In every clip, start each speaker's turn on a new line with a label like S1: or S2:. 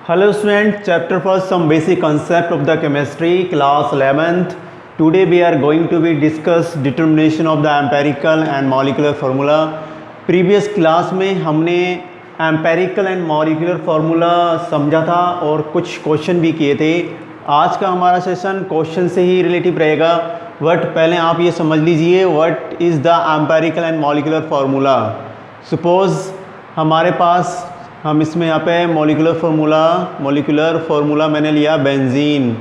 S1: Hello student, chapter first, some basic concept of the chemistry, class 11th. Today we are going to be discuss determination of the empirical and molecular formula. Previous class में हमने empirical and molecular formula समझा था और कुछ question भी किए थे. आज का हमारा सेशन क्वेश्चन से ही रिलेटिव रहेगा. बट पहले आप ये समझ लीजिए what is the empirical and molecular formula. Suppose हमारे पास हम इसमें यहाँ पे मॉलिक्यूलर फार्मूला मैंने लिया बेंजीन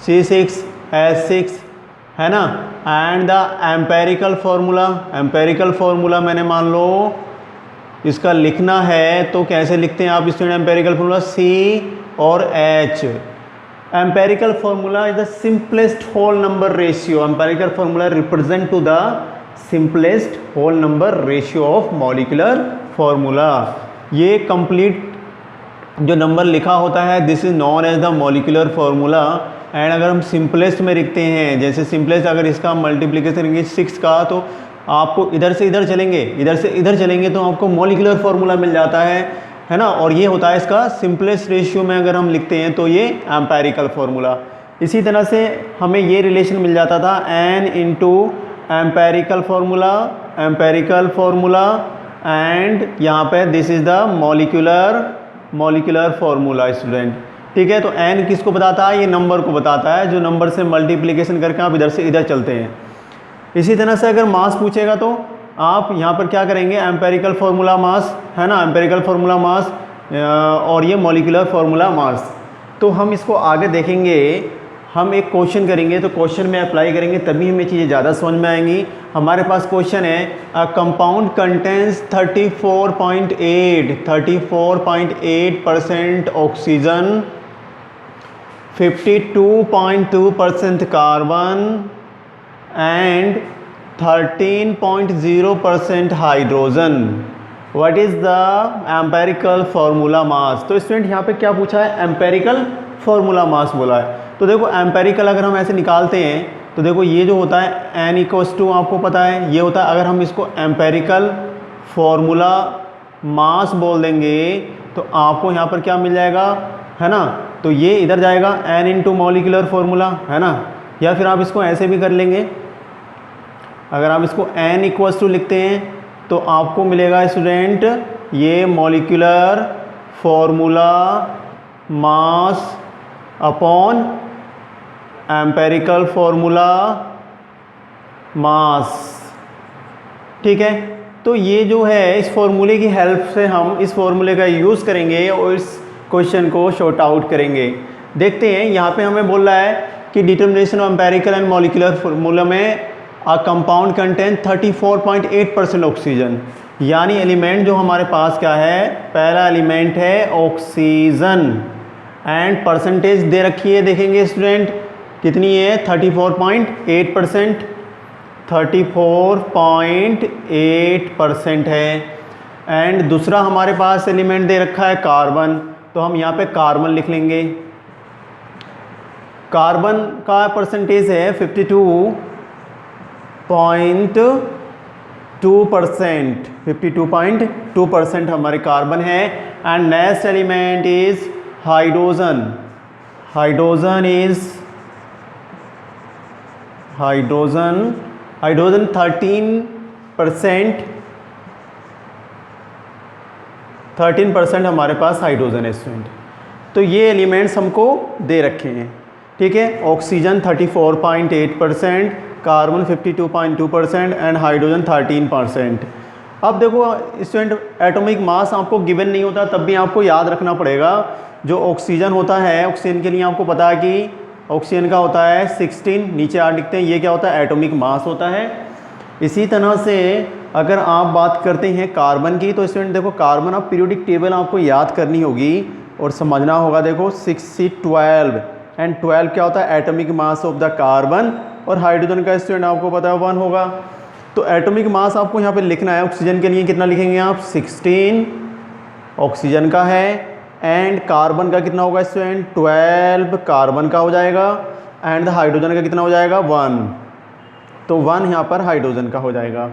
S1: C6H6 है ना. एंड द एम्पेरिकल फार्मूला मैंने मान लो इसका लिखना है तो कैसे लिखते हैं आप स्टूडेंट एम्पेरिकल फार्मूला C और H. Empirical formula is the simplest whole number ratio. Empirical formula represent to the simplest whole number ratio of molecular formula. ये कंप्लीट जो नंबर लिखा होता है this is known as the molecular formula. And अगर हम simplest में लिखते हैं, जैसे सिंपलेस्ट अगर इसका मल्टीप्लिकेशन करेंगे 6 का तो आपको इधर से इधर चलेंगे तो आपको मॉलिक्यूलर फार्मूला मिल जाता है ना. और ये होता है इसका सिंपलेस्ट रेशियो में अगर हम लिखते हैं तो ये एम्पेरिकल फार्मूला. इसी तरह से हमें ये रिलेशन मिल जाता था n into empirical formula and यहाँ पे this is the molecular formula student. ठीक है, तो n किसको बताता है? ये नंबर को बताता है, जो नंबर से मल्टीप्लिकेशन करके आप इधर से इधर चलते हैं. इसी तरह से अगर मास पूछेगा तो आप यहाँ पर क्या करेंगे? एम्पेरिकल फार्मूला मास है ना, एम्पेरिकल फार्मूला मास और ये मॉलिक्यूलर फार्मूला मास. तो हम इसको आगे देखेंगे. हम एक क्वेश्चन करेंगे तो क्वेश्चन में अप्लाई करेंगे तभी हमें चीज़ें ज़्यादा समझ में आएंगी. हमारे पास क्वेश्चन है a compound contains 34.8% oxygen, 52.2% carbon and 13.0% hydrogen. What is the empirical formula mass? तो स्टूडेंट यहाँ पे क्या पूछा है? एम्पेरिकल फार्मूला मास बोला है. तो देखो एम्पेरिकल अगर हम ऐसे निकालते हैं तो देखो ये जो होता है n इक्वल्स टू आपको पता है ये होता है. अगर हम इसको एम्पेरिकल फार्मूला मास बोल देंगे तो आपको यहाँ पर क्या मिल जाएगा है ना. तो ये इधर जाएगा n इंटू मॉलिक्यूलर फार्मूला है ना. या फिर आप इसको ऐसे भी कर लेंगे. अगर आप इसको n इक्वल्स टू लिखते हैं तो आपको मिलेगा स्टूडेंट ये molecular formula mass upon empirical formula mass. ठीक है, तो ये जो है इस फॉर्मूले की हेल्प से हम इस फॉर्मूले का यूज़ करेंगे और इस क्वेश्चन को शॉर्ट आउट करेंगे. देखते हैं यहाँ पे हमें बोल रहा है कि determination of empirical and molecular formula में अ कंपाउंड कंटेंट 34.8% ऑक्सीजन. यानी एलिमेंट जो हमारे पास क्या है? पहला एलिमेंट है ऑक्सीजन एंड परसेंटेज दे रखी है. देखेंगे स्टूडेंट कितनी है? 34.8% है. एंड दूसरा हमारे पास एलिमेंट दे रखा है कार्बन. तो हम यहाँ पे कार्बन लिख लेंगे. कार्बन का परसेंटेज है 52.2% हमारे कार्बन है. And next element is hydrogen. Hydrogen 13% हमारे पास हाइड्रोजन है स्टूडेंट. तो ये एलिमेंट्स हमको दे रखे हैं. ठीक है, ऑक्सीजन 34.8%, कार्बन 52.2% एंड हाइड्रोजन 13%. अब देखो स्टूडेंट एटॉमिक मास आपको गिवन नहीं होता तब भी आपको याद रखना पड़ेगा. जो ऑक्सीजन होता है, ऑक्सीजन के लिए आपको पता है कि ऑक्सीजन का होता है 16, नीचे 8 लिखते हैं. ये क्या होता है? एटॉमिक मास होता है. इसी तरह से अगर आप बात करते हैं कार्बन की तो स्टूडेंट देखो कार्बन आप पीरियोडिक टेबल आपको याद करनी होगी और समझना होगा. देखो 6C12 एंड 12 क्या होता है? Atomic mass of the carbon. और हाइड्रोजन का स्टूडेंट आपको पता है 1 होगा. तो एटॉमिक मास आपको यहाँ पे लिखना है. ऑक्सीजन के लिए कितना लिखेंगे आप? 16 ऑक्सीजन का है. एंड कार्बन का कितना होगा स्टूडेंट? 12 कार्बन का हो जाएगा. एंड हाइड्रोजन का कितना हो जाएगा? 1. तो 1 यहाँ पर हाइड्रोजन का हो जाएगा.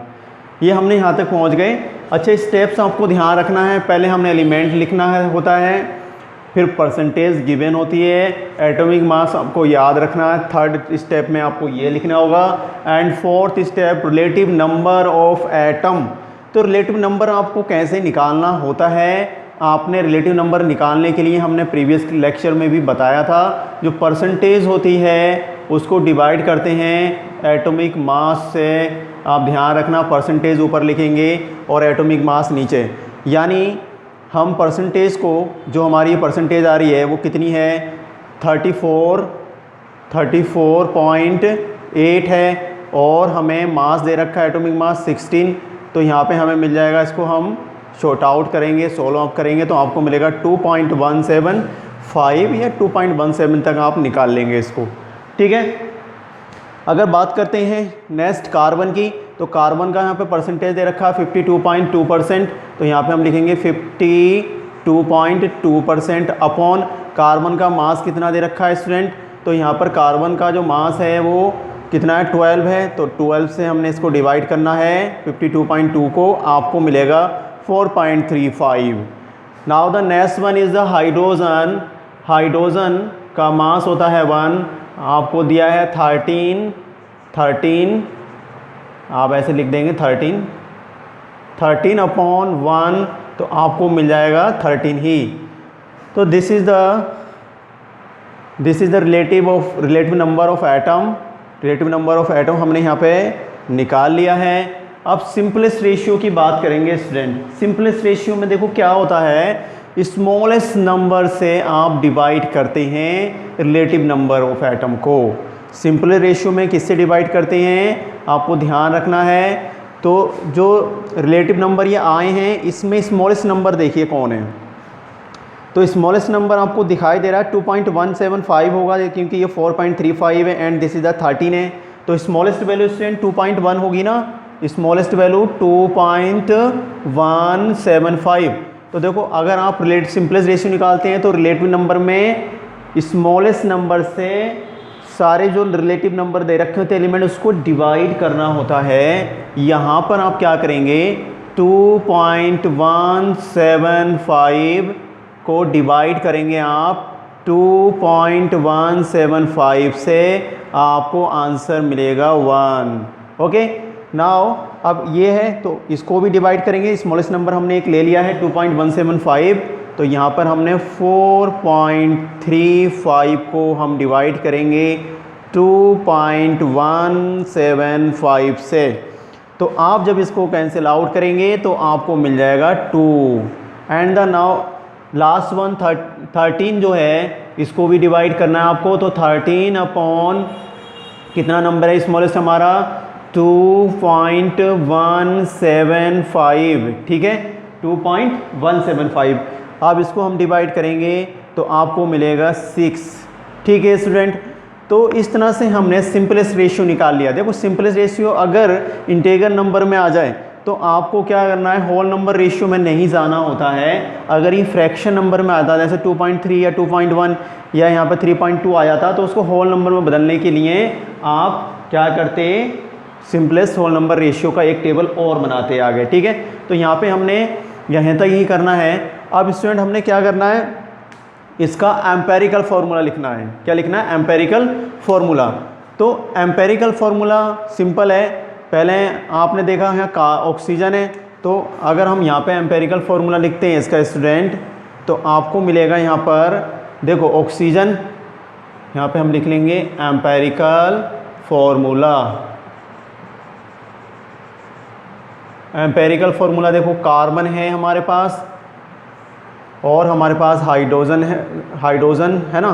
S1: ये हमने यहाँ तक पहुँच गए. अच्छे स्टेप्स आपको ध्यान रखना है. पहले हमने एलिमेंट लिखना है होता है, फिर परसेंटेज गिवन होती है, एटॉमिक मास आपको याद रखना है, थर्ड स्टेप में आपको ये लिखना होगा, and fourth step relative number of atom. तो रिलेटिव नंबर आपको कैसे निकालना होता है, आपने रिलेटिव नंबर निकालने के लिए हमने प्रीवियस लेक्चर में भी बताया था, जो परसेंटेज होती है उसको डिवाइड करते हैं एटॉमिक मास से। आप ध्यान रखना, परसेंटेज ऊपर लिखेंगे और एटॉमिक मास नीचे, यानी हम परसेंटेज को, जो हमारी परसेंटेज आ रही है वो कितनी है, 34.8 है, और हमें मास दे रखा है एटॉमिक मास 16। तो यहाँ पे हमें मिल जाएगा, इसको हम शॉर्ट आउट करेंगे, सोल्व आउट करेंगे तो आपको मिलेगा 2.175 या 2.17 तक आप निकाल लेंगे इसको, ठीक है। अगर बात करते हैं नेक्स्ट कार्बन की, तो कार्बन का यहाँ पे परसेंटेज दे रखा है 52.2%, तो यहाँ पे हम लिखेंगे 52.2% अपॉन कार्बन का मास कितना दे रखा है स्टूडेंट, तो यहाँ पर कार्बन का जो मास है वो कितना है, 12 है, तो 12 से हमने इसको डिवाइड करना है 52.2 को, आपको मिलेगा 4.35। Now the next one is the hydrogen. Hydrogen का मास होता है 1, आपको दिया है 13, आप ऐसे लिख देंगे 13 अपॉन 1, तो आपको मिल जाएगा 13 ही। तो this is the relative number of atom. Relative number of atom हमने यहाँ पे निकाल लिया है। अब सिंपलेस्ट रेशियो की बात करेंगे स्टूडेंट। सिंपलेस्ट रेशियो में देखो क्या होता है, स्मॉलेस्ट नंबर से आप डिवाइड करते हैं रिलेटिव नंबर ऑफ एटम को। सिंपल रेशियो में किससे डिवाइड करते हैं, आपको ध्यान रखना है। तो जो रिलेटिव नंबर ये आए हैं, इसमें स्मॉलेस्ट नंबर देखिए कौन है, तो स्मॉलेस्ट नंबर आपको दिखाई दे रहा है 2.175 होगा, क्योंकि ये 4.35 है एंड दिस इज द 13 है। तो स्मॉलेस्ट वैल्यू स्टूडेंट 2.1 होगी ना, स्मॉलेस्ट वैल्यू 2.175। तो देखो अगर आप सिंपलेस्ट रेशियो निकालते हैं तो रिलेटिव नंबर में स्मॉलेस्ट नंबर से सारे जो रिलेटिव नंबर दे रखे होते हैं एलिमेंट, उसको डिवाइड करना होता है। यहाँ पर आप क्या करेंगे, 2.175 को डिवाइड करेंगे आप 2.175 से, आपको आंसर मिलेगा 1। ओके, नाउ अब ये है तो इसको भी डिवाइड करेंगे। स्मॉलेस्ट नंबर हमने एक ले लिया है 2.175, तो यहाँ पर हमने 4.35 को हम डिवाइड करेंगे 2.175 से। तो आप जब इसको कैंसिल आउट करेंगे तो आपको मिल जाएगा 2। And the now last one 13 जो है, इसको भी डिवाइड करना है आपको। तो 13 अपॉन कितना नंबर है स्मॉलेस्ट हमारा, 2.175, ठीक है, 2.175। अब इसको हम डिवाइड करेंगे तो आपको मिलेगा 6, ठीक है स्टूडेंट। तो इस तरह से हमने सिंपलेस्ट रेशियो निकाल लिया। देखो सिंपलेस्ट रेशियो अगर इंटीजर नंबर में आ जाए तो आपको क्या करना है, होल नंबर रेशियो में नहीं जाना होता है। अगर ये फ्रैक्शन नंबर में आता है, जैसे 2.3 या 2.1 या यहाँ पर 3.2 आ जाता, तो उसको होल नंबर में बदलने के लिए आप क्या करते, सिंपलेस्ट होल नंबर रेशियो का एक टेबल और बनाते आगे, ठीक है। तो यहाँ पे हमने यहाँ तक ही करना है। अब स्टूडेंट हमने क्या करना है, इसका एम्पेरिकल फार्मूला लिखना है। क्या लिखना है, एम्पेरिकल फार्मूला। तो एम्पेरिकल फार्मूला सिंपल है। पहले आपने देखा यहाँ का ऑक्सीजन है, तो अगर हम यहाँ पे एम्पेरिकल फार्मूला लिखते हैं इसका स्टूडेंट, तो आपको मिलेगा यहाँ पर, देखो ऑक्सीजन, यहाँ पे हम लिख लेंगे एम्पेरिकल फार्मूला। एम्पेरिकल फार्मूला देखो, कार्बन है हमारे पास और हमारे पास हाइड्रोजन है ना।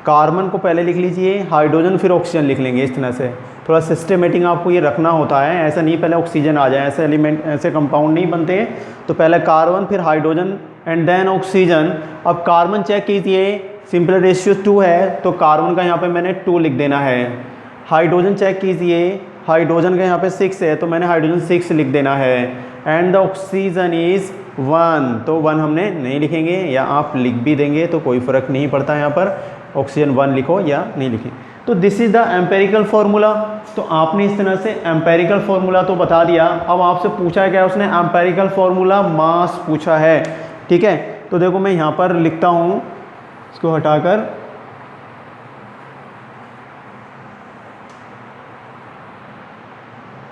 S1: कार्बन को पहले लिख लीजिए, हाइड्रोजन फिर ऑक्सीजन लिख लेंगे। इस तरह से थोड़ा सिस्टमेटिक आपको ये रखना होता है, ऐसा नहीं पहले ऑक्सीजन आ जाए, ऐसे एलिमेंट ऐसे कंपाउंड नहीं बनते। तो पहले कार्बन फिर हाइड्रोजन एंड देन ऑक्सीजन। अब कार्बन चेक कीजिए, सिंपल रेशियो 2 है, तो कार्बन का यहाँ पे मैंने 2 लिख देना है। हाइड्रोजन चेक कीजिए, हाइड्रोजन का यहाँ पे 6 है, तो मैंने हाइड्रोजन 6 लिख देना है। एंड द ऑक्सीजन इज़ 1, तो 1 हमने नहीं लिखेंगे, या आप लिख भी देंगे तो कोई फ़र्क नहीं पड़ता। यहाँ पर ऑक्सीजन 1 लिखो या नहीं लिखें। तो this is the empirical formula. तो आपने इस तरह से एम्पेरिकल फार्मूला तो बता दिया। अब आपसे पूछा है क्या, उसने एम्पेरिकल फार्मूला मास पूछा है, ठीक है। तो देखो मैं यहाँ पर लिखता हूँ इसको हटाकर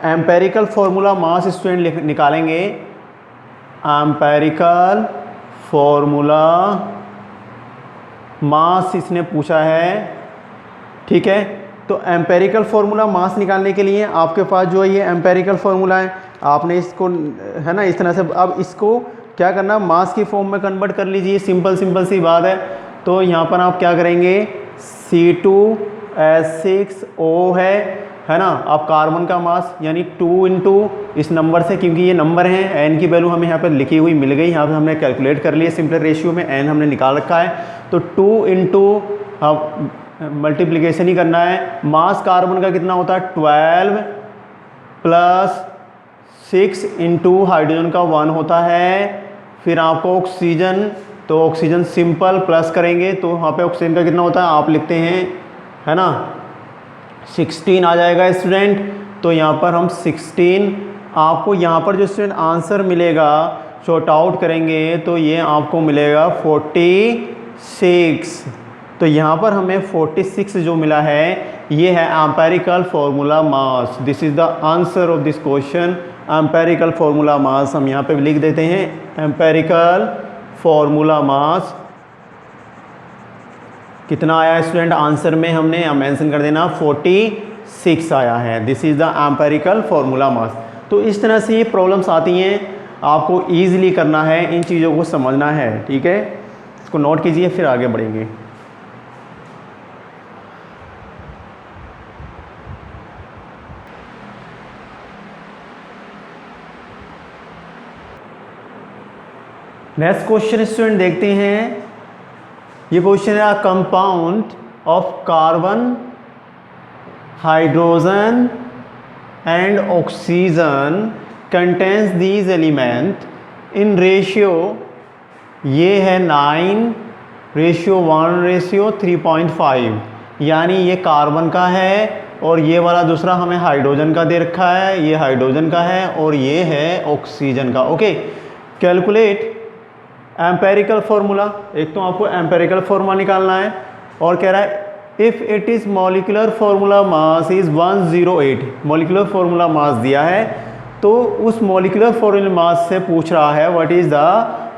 S1: एम्पेरिकल फॉर्मूला मास स्टूडेंट निकालेंगे। एम्पेरिकल फॉर्मूला मास इसने पूछा है, ठीक है। तो एम्पेरिकल फॉर्मूला मास निकालने के लिए आपके पास जो है ये एम्पेरिकल फॉर्मूला है, आपने इसको है ना इस तरह से, अब इसको क्या करना, मास की फॉर्म में कन्वर्ट कर लीजिए, सिंपल सी बात है। तो यहाँ पर आप क्या करेंगे, C2H6O है ना। अब कार्बन का मास यानी 2 इंटू इस नंबर से, क्योंकि ये नंबर हैं, n की वैल्यू हमें यहाँ पर लिखी हुई मिल गई, यहाँ पर हमने कैलकुलेट कर लिया सिंपल रेशियो में, n हमने निकाल रखा है। तो 2 इंटू अब मल्टीप्लिकेशन ही करना है। मास कार्बन का कितना होता है 12 प्लस 6 इंटू हाइड्रोजन का 1 होता है। फिर आपको ऑक्सीजन, तो ऑक्सीजन सिंपल प्लस करेंगे तो वहाँ पे ऑक्सीजन का कितना होता है आप लिखते हैं, है ना 16 आ जाएगा स्टूडेंट। तो यहाँ पर हम 16, आपको यहाँ पर जो स्टूडेंट आंसर मिलेगा शॉर्ट आउट करेंगे तो ये आपको मिलेगा 46। तो यहाँ पर हमें 46 जो मिला है ये है empirical formula mass. This is the answer of this question, empirical formula mass. हम यहाँ पे लिख देते हैं एम्पेरिकल फॉर्मूला मास कितना आया स्टूडेंट, आंसर में हमने मेंशन कर देना 46 आया है। This is the empirical formula mass. तो इस तरह से ये प्रॉब्लम्स आती हैं, आपको ईजिली करना है, इन चीज़ों को समझना है, ठीक है। इसको नोट कीजिए फिर आगे बढ़ेंगे। नेक्स्ट क्वेश्चन स्टूडेंट देखते हैं। ये क्वेश्चन है compound of carbon, hydrogen and oxygen contains these element in ratio, ये है 9:1:3.5, यानी ये कार्बन का है और ये वाला दूसरा हमें हाइड्रोजन का दे रखा है, ये हाइड्रोजन का है और ये है ऑक्सीजन का। Okay, calculate empirical formula. एक तो आपको एम्पेरिकल फार्मूला निकालना है और कह रहा है if it is molecular formula mass is 108, molecular formula mass दिया है तो उस मॉलिक्यूलर फार्मूला मास से पूछ रहा है what is the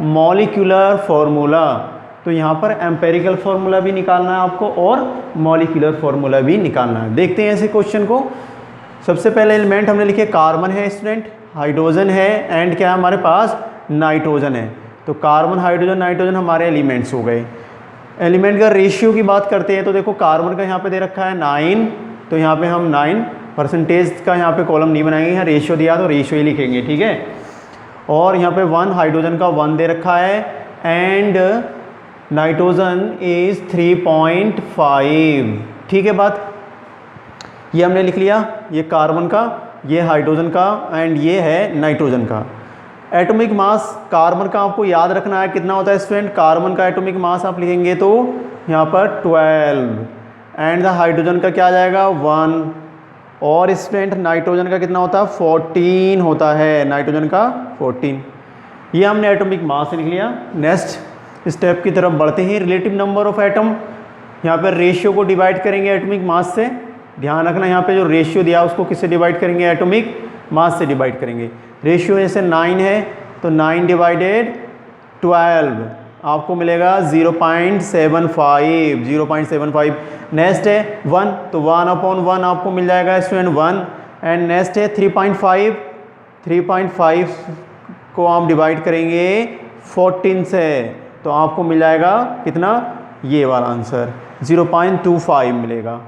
S1: molecular formula. तो यहाँ पर एम्पेरिकल फार्मूला भी निकालना है आपको और मॉलिक्यूलर फार्मूला भी निकालना है। देखते हैं ऐसे क्वेश्चन को। सबसे पहले एलिमेंट हमने लिखे कार्बन है स्टूडेंट, हाइड्रोजन है एंड क्या है हमारे पास नाइट्रोजन है। तो कार्बन, हाइड्रोजन, नाइट्रोजन हमारे एलिमेंट्स हो गए। एलिमेंट का रेशियो की बात करते हैं तो देखो कार्बन का यहाँ पे दे रखा है 9, तो यहाँ पे हम 9% का यहाँ पे कॉलम नहीं बनाएंगे, यहाँ रेशियो दिया तो रेशियो ही लिखेंगे, ठीक है। और यहाँ पे 1 हाइड्रोजन का 1 दे रखा है एंड नाइट्रोजन इज़ 3.5, ठीक है बात। ये हमने लिख लिया, ये कार्बन का, ये हाइड्रोजन का एंड ये है नाइट्रोजन का। एटॉमिक मास कार्बन का आपको याद रखना है कितना होता है स्टूडेंट, कार्बन का एटॉमिक मास आप लिखेंगे तो यहाँ पर 12 एंड द हाइड्रोजन का क्या आ जाएगा 1 और स्टूडेंट नाइट्रोजन का कितना होता है 14 होता है, नाइट्रोजन का 14। ये हमने एटॉमिक मास लिख लिया। नेक्स्ट स्टेप की तरफ बढ़ते हैं, रिलेटिव नंबर ऑफ एटम। यहाँ पर रेशियो को डिवाइड करेंगे एटॉमिक मास से, ध्यान रखना यहाँ पे जो रेशियो दिया उसको किससे डिवाइड करेंगे, एटॉमिक मास से डिवाइड करेंगे। रेशियो जैसे 9 है तो 9 डिवाइडेड 12 आपको मिलेगा 0.75। नेक्स्ट है 1 तो 1/1 आपको मिल जाएगा स्टूडेंट 1 एंड नेक्स्ट है 3.5 को आप डिवाइड करेंगे 14 से तो आपको मिल जाएगा कितना, ये वाला आंसर 0.25 मिलेगा।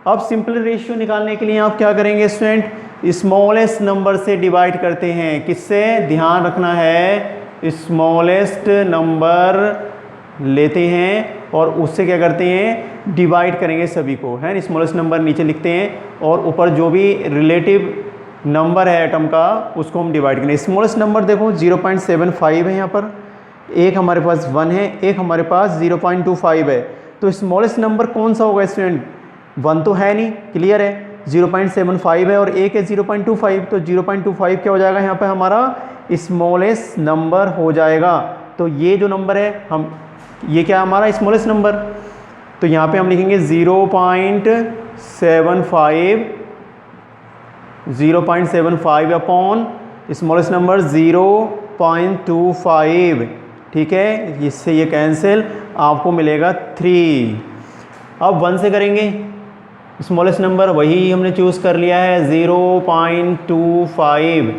S1: अब सिंपल रेशियो निकालने के लिए आप क्या करेंगे स्टूडेंट, स्मॉलेस्ट नंबर से डिवाइड करते हैं। किससे, ध्यान रखना है स्मॉलेस्ट नंबर लेते हैं और उससे क्या करते हैं डिवाइड करेंगे सभी को, है स्मॉलेस्ट नंबर नीचे लिखते हैं और ऊपर जो भी रिलेटिव नंबर है एटम का उसको हम डिवाइड करेंगे। स्मॉलेस्ट नंबर देखो 0.75 है, यहाँ पर एक हमारे पास 1 है, एक हमारे पास 0.25 है। तो स्मॉलेस्ट नंबर कौन सा होगा स्टूडेंट, 1 तो है नहीं, क्लियर है, 0.75 है और एक है 0.25, तो 0.25 क्या हो जाएगा यहाँ पे हमारा स्मॉलेस्ट नंबर हो जाएगा। तो ये जो नंबर है हम ये क्या है हमारा स्मॉलेस्ट नंबर, तो यहाँ पे हम लिखेंगे 0.75 अपॉन स्मॉलेस्ट नंबर 0.25, ठीक है, इससे ये कैंसिल, आपको मिलेगा 3। अब 1 से करेंगे, स्मॉलेस्ट नंबर वही हमने चूज़ कर लिया है 0.25,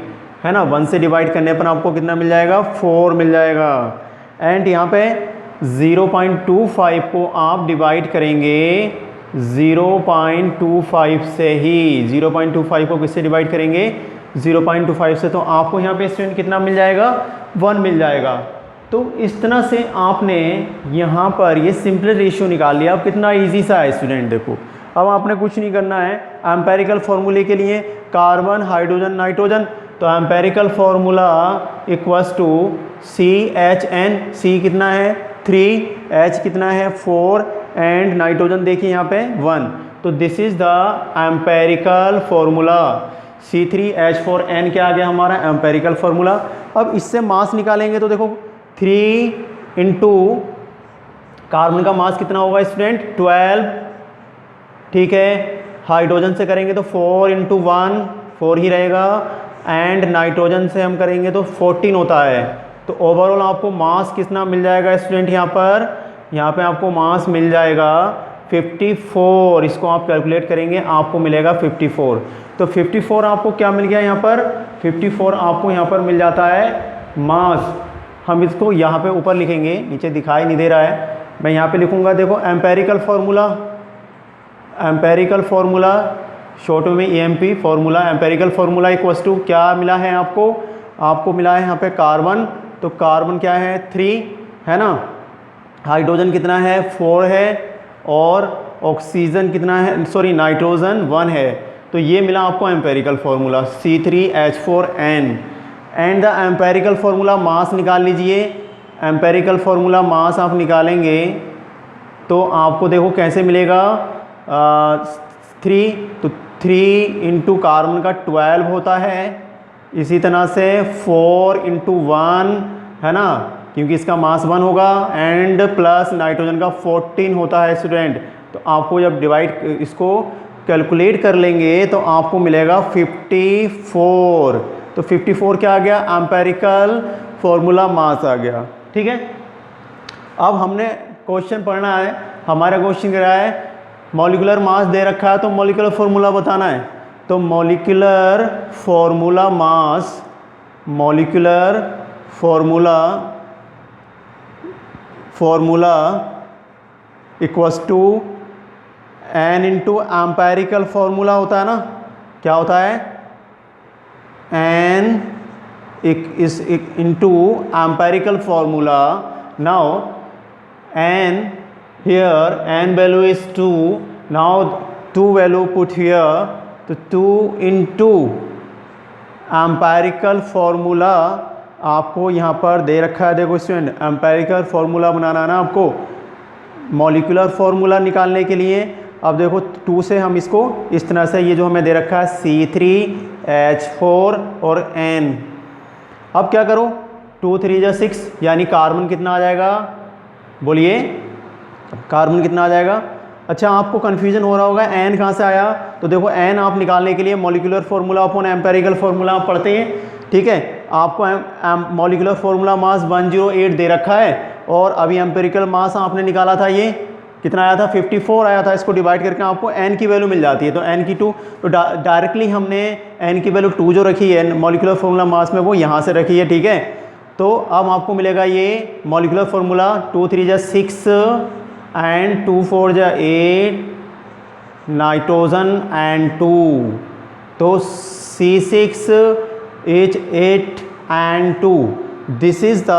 S1: है ना। 1 से डिवाइड करने पर आपको कितना मिल जाएगा, 4 मिल जाएगा। एंड यहाँ पे 0.25 को आप डिवाइड करेंगे 0.25 से ही, 0.25 को किससे डिवाइड करेंगे, 0.25 से, तो आपको यहाँ पे स्टूडेंट कितना मिल जाएगा, 1 मिल जाएगा। तो इस तरह से आपने यहाँ पर ये सिंपल रेशियो निकाल लिया। अब कितना इजी सा है स्टूडेंट, देखो अब आपने कुछ नहीं करना है। एम्पेरिकल फार्मूले के लिए कार्बन, हाइड्रोजन, नाइट्रोजन, तो empirical formula equals to CHN, C कितना है 3, H कितना है 4 एंड नाइट्रोजन देखिए यहाँ पे 1, तो this is the empirical formula. C3H4N क्या आ गया हमारा एम्पेरिकल फार्मूला। अब इससे मास निकालेंगे तो देखो 3 इंटू कार्बन का मास कितना होगा स्टूडेंट 12, ठीक है। हाइड्रोजन से करेंगे तो 4 इंटू 1 4 ही रहेगा, एंड नाइट्रोजन से हम करेंगे तो 14 होता है। तो ओवरऑल आपको मास कितना मिल जाएगा स्टूडेंट, यहाँ पे आपको मास मिल जाएगा 54। इसको आप कैलकुलेट करेंगे आपको मिलेगा 54। तो 54 आपको क्या मिल गया यहाँ पर, 54 आपको यहाँ पर मिल जाता है मास। हम इसको यहाँ पे ऊपर लिखेंगे, नीचे दिखाई नहीं दे रहा है, मैं यहाँ पे लिखूँगा, देखो एम्पेरिकल फार्मूला शॉर्ट में EMP formula, empirical formula equals to क्या मिला है आपको मिला है यहाँ पे कार्बन, तो कार्बन क्या है 3, है ना, हाइड्रोजन कितना है 4 है, और ऑक्सीजन कितना है, सॉरी नाइट्रोजन 1 है। तो ये मिला आपको empirical formula C3H4N। And the empirical formula mass निकाल लीजिए। एम्पेरिकल फार्मूला मास आप निकालेंगे तो आपको देखो कैसे मिलेगा, 3, तो 3 इंटू कार्बन का 12 होता है, इसी तरह से 4 इंटू 1, है ना, क्योंकि इसका मास 1 होगा, एंड प्लस नाइट्रोजन का 14 होता है स्टूडेंट। तो आपको जब डिवाइड इसको कैलकुलेट कर लेंगे तो आपको मिलेगा 54। तो 54 क्या आ गया, एम्पेरिकल फार्मूला मास आ गया, ठीक है। अब हमने क्वेश्चन पढ़ना है, हमारा क्वेश्चन क्या है, मॉलिक्यूलर मास दे रखा है तो मॉलिक्यूलर फार्मूला बताना है। तो molecular formula equals to N into empirical formula होता है ना, क्या होता है N is into empirical formula. Now N here N value is 2, now 2 value put here, तो 2 into एम्पेरिकल फार्मूला आपको यहाँ पर दे रखा है। देखो स्टूडेंट एम्पेरिकल फार्मूला बनाना है ना आपको मॉलिक्यूलर फार्मूला निकालने के लिए। अब देखो 2 से हम इसको इस तरह से, ये जो हमें दे रखा है C3H4 और N, अब क्या करो 2 3 जा 6, यानी कार्बन कितना आ जाएगा, बोलिए कार्बन कितना आ जाएगा। अच्छा आपको कन्फ्यूजन हो रहा होगा N कहाँ से आया, तो देखो N आप निकालने के लिए molecular formula upon empirical formula आप पढ़ते हैं, ठीक है। आपको मॉलिक्यूलर फार्मूला मास 108 दे रखा है, और अभी एम्पेरिकल मास आपने निकाला था, ये कितना आया था 54 आया था। इसको डिवाइड करके आपको N की वैल्यू मिल जाती है, तो N की 2, तो डायरेक्टली हमने N की वैल्यू 2 जो रखी है मॉलिक्यूलर फार्मूला मास में वो यहाँ से रखी है, ठीक है। तो अब आपको मिलेगा ये मॉलिक्यूलर फार्मूला 2 3 जा 6 एंड 2 4 जा 8, नाइट्रोजन एंड 2, तो C6H8 and 2, this is the,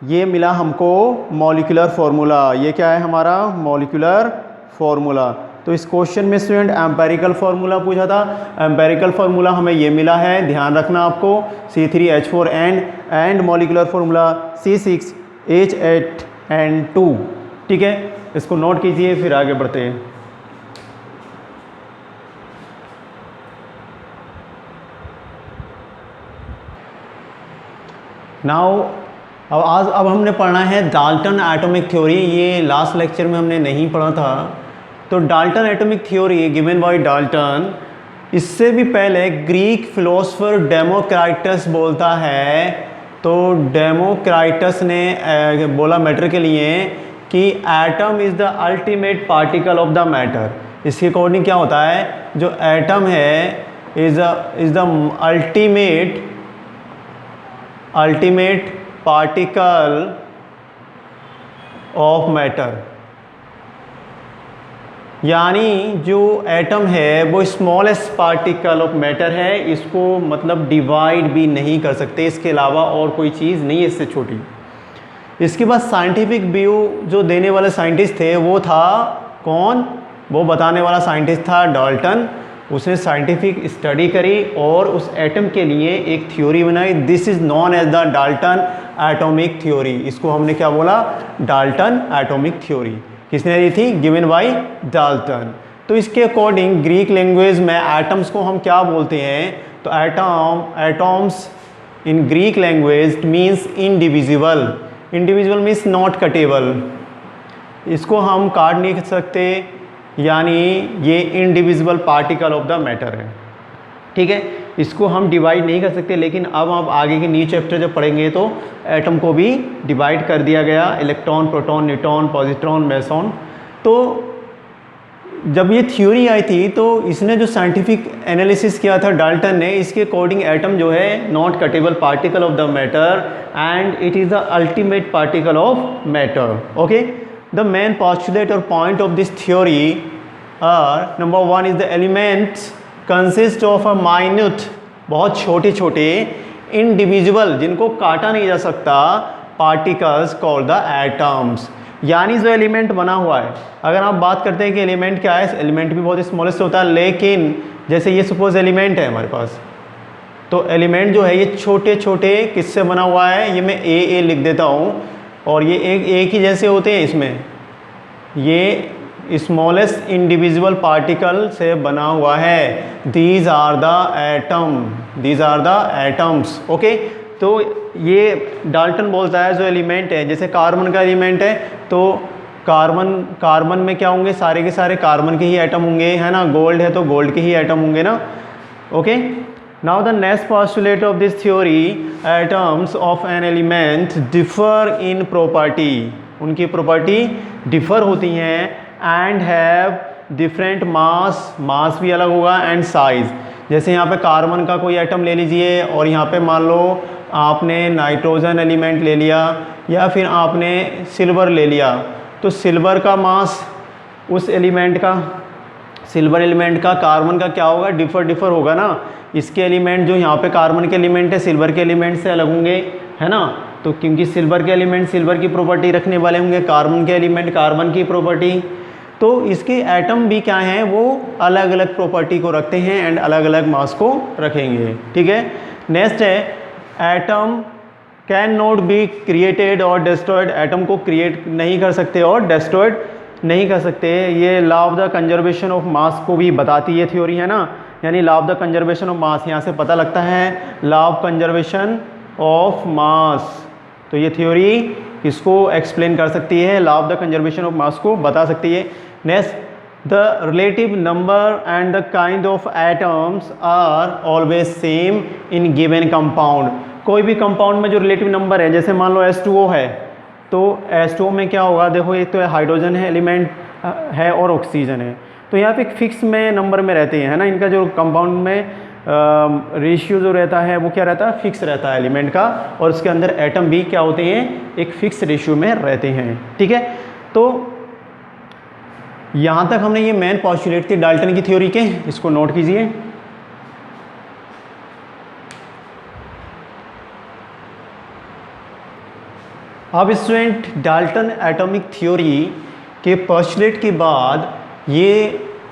S1: ये मिला हमको मॉलिक्यूलर फार्मूला। ये क्या है हमारा मॉलिक्यूलर फार्मूला। तो इस क्वेश्चन में स्टूडेंट एम्पेरिकल फार्मूला पूछा था, एम्पेरिकल फार्मूला हमें ये मिला है, ध्यान रखना आपको C3H4N and molecular formula C6H8 and 2, ठीक है। इसको नोट कीजिए, फिर आगे बढ़ते हैं। नाउ अब हमने पढ़ना है डाल्टन एटॉमिक थ्योरी। ये लास्ट लेक्चर में हमने नहीं पढ़ा था। तो Dalton atomic theory given by Dalton, इससे भी पहले ग्रीक फिलोसोफर डेमोक्राइटस बोलता है। तो डेमोक्राइटस ने बोला मैटर के लिए कि atom is the ultimate particle of the matter. इसके अकॉर्डिंग क्या होता है, जो एटम है is the ultimate particle of matter. यानी जो एटम है वो स्मॉलेस्ट पार्टिकल ऑफ मैटर है, इसको मतलब डिवाइड भी नहीं कर सकते, इसके अलावा और कोई चीज़ नहीं है इससे छोटी। इसके बाद साइंटिफिक व्यू जो देने वाले साइंटिस्ट थे वो था कौन, वो बताने वाला साइंटिस्ट था डाल्टन। उसने साइंटिफिक स्टडी करी और उस एटम के लिए एक थ्योरी बनाई। This is known as the Dalton atomic theory. इसको हमने क्या बोला, डाल्टन एटॉमिक थ्योरी। किसने दी थी, गिवन बाय डाल्टन। तो इसके अकॉर्डिंग ग्रीक लैंग्वेज में एटम्स को हम क्या बोलते हैं, तो atoms in Greek language means indivisible. Indivisible means not cuttable, इसको हम काट नहीं सकते, यानी ये indivisible particle of the matter है। ठीक है, इसको हम डिवाइड नहीं कर सकते। लेकिन अब आप आगे के न्यू चैप्टर जब पढ़ेंगे तो एटम को भी डिवाइड कर दिया गया, electron, proton, neutron, positron, meson. तो जब ये थ्योरी आई थी तो इसने जो साइंटिफिक एनालिसिस किया था डाल्टन ने, इसके अकॉर्डिंग एटम जो है not cuttable particle of the matter and it is the ultimate particle of matter. Okay, the main postulate और point of this theory are, number one is the elements consist of a minute, बहुत छोटे छोटे indivisible जिनको काटा नहीं जा सकता, particles called the atoms. यानी जो एलिमेंट बना हुआ है, अगर आप बात करते हैं कि एलिमेंट क्या है, एलिमेंट भी बहुत स्मॉलेस्ट होता है, लेकिन जैसे ये सपोज एलिमेंट है हमारे पास, तो एलिमेंट जो है ये छोटे छोटे किससे बना हुआ है, ये मैं ए लिख देता हूँ, और ये एक ही जैसे होते हैं इसमें, ये स्मॉलेस्ट इंडिविजुअल पार्टिकल से बना हुआ है। These are the atom, these are the atoms. Okay, तो ये डाल्टन बोलता है जो एलिमेंट है, जैसे कार्बन का एलिमेंट है तो कार्बन में क्या होंगे, सारे के सारे कार्बन के ही एटम होंगे, है ना। गोल्ड है तो गोल्ड के ही एटम होंगे ना। Okay, now the next postulate of this theory, atoms of an element differ in property, उनकी प्रॉपर्टी डिफर होती हैं, एंड हैव डिफरेंट मास भी अलग होगा, एंड साइज। जैसे यहाँ पे कार्बन का कोई एटम ले लीजिए और यहाँ पे मान लो आपने नाइट्रोजन एलिमेंट ले लिया या फिर आपने सिल्वर ले लिया, तो सिल्वर का मास उस एलिमेंट का, सिल्वर एलिमेंट का कार्बन का क्या होगा, डिफर होगा ना। इसके एलिमेंट जो यहाँ पे कार्बन के एलिमेंट है सिल्वर के एलिमेंट से अलग होंगे, है ना। तो क्योंकि सिल्वर के एलिमेंट सिल्वर की प्रॉपर्टी रखने वाले होंगे, कार्बन के एलिमेंट कार्बन की प्रॉपर्टी, तो इसके एटम भी क्या हैं, वो अलग अलग प्रॉपर्टी को रखते हैं एंड अलग अलग मास को रखेंगे। ठीक है, नेक्स्ट है atom can not be created और डिस्ट्रॉयड, एटम को क्रिएट नहीं कर सकते और डिस्ट्रॉयड नहीं कर सकते। ये law of the conservation of mass को भी बताती है थ्योरी, है ना। यानी law of the conservation of mass, यहाँ से पता लगता है law of conservation of mass. तो ये थ्योरी इसको एक्सप्लेन कर सकती है, law of the conservation of mass को बता सकती है। Next, the relative number and the kind of atoms are always same in given compound. कोई भी कंपाउंड में जो रिलेटिव नंबर है, जैसे मान लो H2O है, तो H2O में क्या होगा, देखो एक तो हाइड्रोजन है एलिमेंट है और ऑक्सीजन है, तो यहाँ पे एक फिक्स में नंबर में रहते हैं, है ना। इनका जो कंपाउंड में रेशियो जो रहता है वो क्या रहता है, फिक्स रहता है एलिमेंट का, और उसके अंदर एटम भी क्या होते हैं, एक फिक्स रेशियो में रहते हैं। ठीक है, तो यहाँ तक हमने ये मेन पोस्टुलेट थी डाल्टन की थ्योरी के, इसको नोट कीजिए। अब स्टूडेंट डाल्टन एटॉमिक थ्योरी के पोस्टुलेट के बाद ये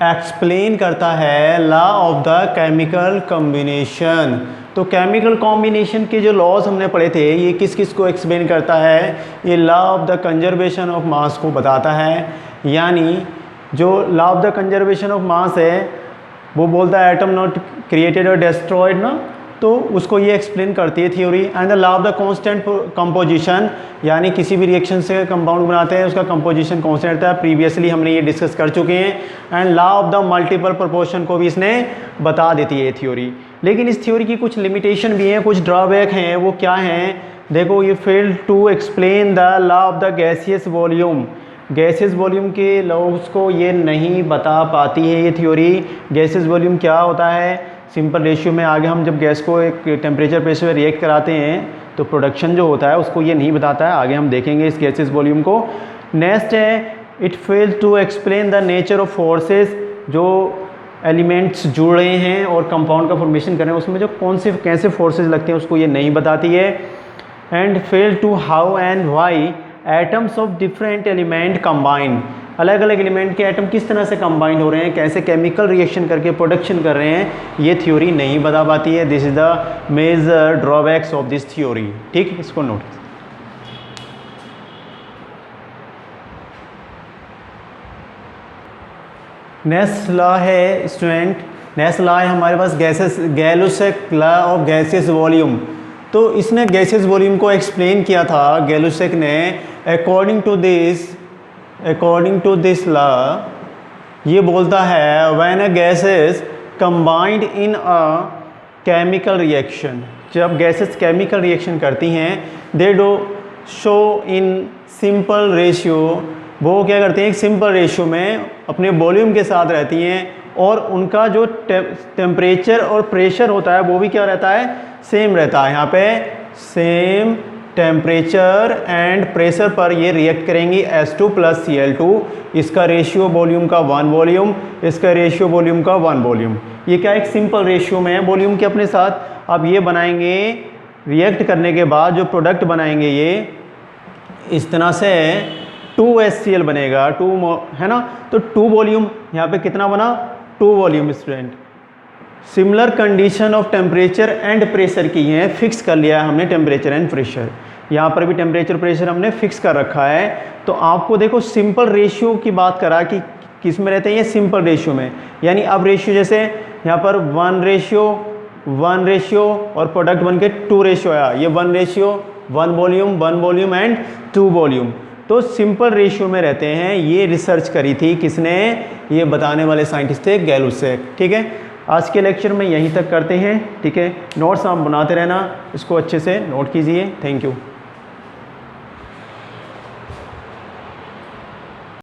S1: एक्सप्लेन करता है law of the chemical combination. तो केमिकल कॉम्बिनेशन के जो लॉज हमने पढ़े थे, ये किस किस को एक्सप्लेन करता है, ये law of the conservation of mass को बताता है। यानी जो law of the conservation of mass है वो बोलता है एटम नॉट क्रिएटेड और डिस्ट्रॉयड ना, तो उसको ये एक्सप्लेन करती है theory. And the law of the constant composition, यानी किसी भी रिएक्शन से कंपाउंड बनाते हैं उसका कंपोजिशन कांस्टेंट रहता है, प्रीवियसली हमने ये डिस्कस कर चुके हैं। And law of the multiple proportion को भी इसने बता देती है थ्योरी। लेकिन इस थ्योरी की कुछ लिमिटेशन भी हैं, कुछ ड्रॉबैक हैं। वो क्या हैं? देखो, ये fail to explain the law of the gaseous volume, gases volume के लॉज को ये नहीं बता पाती है ये थ्योरी। गैसेस वॉल्यूम क्या होता है? सिंपल रेशियो में आगे हम जब गैस को एक टेम्परेचर प्रेशर में रिएक्ट कराते हैं तो प्रोडक्शन जो होता है उसको ये नहीं बताता है। आगे हम देखेंगे इस गैसेस वॉल्यूम को। नेक्स्ट है, it fail to explain the nature of forces, जो एलिमेंट्स जुड़ रहे हैं और कंपाउंड का फॉर्मेशन कर रहे हैं उसमें जो कौन से कैसे फोर्सेस लगते हैं उसको ये नहीं बताती है। And fail to how and why atoms of different element combine, अलग अलग एलिमेंट के एटम किस तरह से कंबाइन हो रहे हैं, कैसे केमिकल रिएक्शन करके प्रोडक्शन कर रहे हैं, ये थ्योरी नहीं बता पाती है। This is the major drawbacks of this theory. ठीक, इसको नोट। नेक्स्ट लॉ है स्टूडेंट, नेक्स्ट लॉ है हमारे पास gases, Gay Lussac law of gaseous volume. तो इसने गैसियस वॉल्यूम को एक्सप्लेन किया था गैलुसेक ने। अकॉर्डिंग टू दिस लॉ ये बोलता है when a gases combined in a chemical reaction, जब गैसेस केमिकल रिएक्शन करती हैं, they do show in simple ratio, वो क्या करते हैं एक सिंपल रेशियो में अपने वॉल्यूम के साथ रहती हैं और उनका जो टेम्परेचर और प्रेशर होता है वो भी क्या रहता है, सेम रहता है। यहाँ पे सेम टेम्परेचर एंड प्रेशर पर ये रिएक्ट करेंगी H2 + Cl2। इसका रेशियो वॉल्यूम का 1 वॉल्यूम, इसका रेशियो वॉल्यूम का 1 वॉल्यूम। ये क्या एक सिंपल रेशियो में है वॉल्यूम के अपने साथ। अब ये बनाएंगे, रिएक्ट करने के बाद जो प्रोडक्ट बनाएंगे ये इस तरह से 2HCl बनेगा, 2 है ना। तो 2 वॉल्यूम, यहाँ पे कितना बना, 2 volume student. Similar condition of temperature and pressure की है, फिक्स कर लिया है हमने टेम्परेचर एंड प्रेशर। यहाँ पर भी टेम्परेचर प्रेशर हमने फिक्स कर रखा है। तो आपको देखो सिंपल रेशियो की बात करा कि किस में रहते हैं ये सिंपल रेशियो में, यानी अब रेशियो जैसे यहाँ पर 1 रेशियो और प्रोडक्ट बन के 2 रेशियो आया, ये 1 रेशियो 1 वॉल्यूम एंड 2 वॉल्यूम। तो सिंपल रेशियो में रहते हैं। ये रिसर्च करी थी किसने, ये बताने वाले साइंटिस्ट थे गैलुसेक। ठीक है, आज के लेक्चर में यहीं तक करते हैं। ठीक है, नोट्स आप बनाते रहना, इसको अच्छे से नोट कीजिए। Thank you.